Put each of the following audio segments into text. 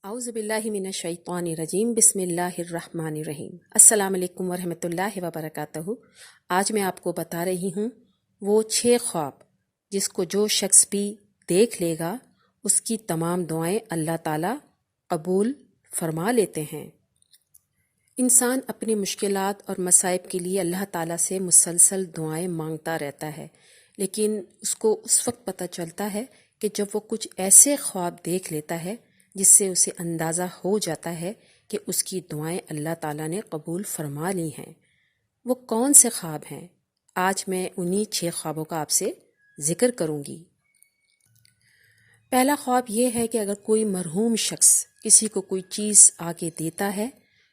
اعوذ باللہ من الشیطان الرجیم بسم اللہ الرحمن الرحیم۔ السلام علیکم ورحمۃ اللہ وبرکاتہ۔ آج میں آپ کو بتا رہی ہوں وہ 6 خواب جس کو جو شخص بھی دیکھ لے گا اس کی تمام دعائیں اللہ تعالیٰ قبول فرما لیتے ہیں۔ انسان اپنی مشکلات اور مصائب کے لیے اللہ تعالیٰ سے مسلسل دعائیں مانگتا رہتا ہے، لیکن اس کو اس وقت پتہ چلتا ہے کہ جب وہ کچھ ایسے خواب دیکھ لیتا ہے جس سے اسے اندازہ ہو جاتا ہے کہ اس کی دعائیں اللہ تعالیٰ نے قبول فرما لی ہیں۔ وہ کون سے خواب ہیں؟ آج میں انہی 6 خوابوں کا آپ سے ذکر کروں گی۔ پہلا خواب یہ ہے کہ اگر کوئی مرحوم شخص کسی کو کوئی چیز آگے دیتا ہے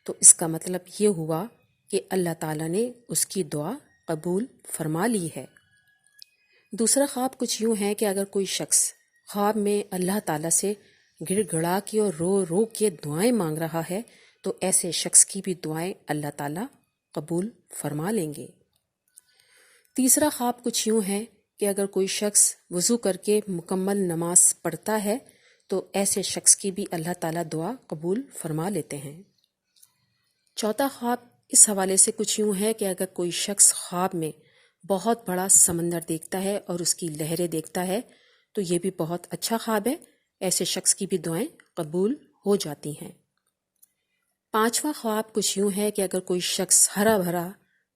تو اس کا مطلب یہ ہوا کہ اللہ تعالیٰ نے اس کی دعا قبول فرما لی ہے۔ دوسرا خواب کچھ یوں ہے کہ اگر کوئی شخص خواب میں اللہ تعالیٰ سے گڑ گڑا کے اور رو رو کے دعائیں مانگ رہا ہے تو ایسے شخص کی بھی دعائیں اللہ تعالیٰ قبول فرما لیں گے۔ تیسرا خواب کچھ یوں ہے کہ اگر کوئی شخص وضو کر کے مکمل نماز پڑھتا ہے تو ایسے شخص کی بھی اللہ تعالیٰ دعا قبول فرما لیتے ہیں۔ چوتھا خواب اس حوالے سے کچھ یوں ہے کہ اگر کوئی شخص خواب میں بہت بڑا سمندر دیکھتا ہے اور اس کی لہریں دیکھتا ہے تو یہ بھی بہت اچھا خواب ہے، ایسے شخص کی بھی دعائیں قبول ہو جاتی ہیں۔ پانچواں خواب کچھ یوں ہے کہ اگر کوئی شخص ہرا بھرا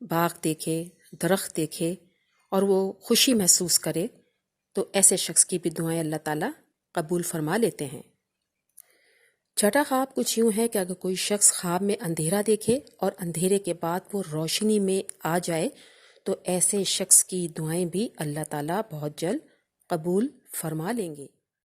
باغ دیکھے، درخت دیکھے اور وہ خوشی محسوس کرے تو ایسے شخص کی بھی دعائیں اللہ تعالیٰ قبول فرما لیتے ہیں۔ چھٹا خواب کچھ یوں ہے کہ اگر کوئی شخص خواب میں اندھیرا دیکھے اور اندھیرے کے بعد وہ روشنی میں آ جائے تو ایسے شخص کی دعائیں بھی اللہ تعالیٰ بہت جلد قبول فرما لیں گے۔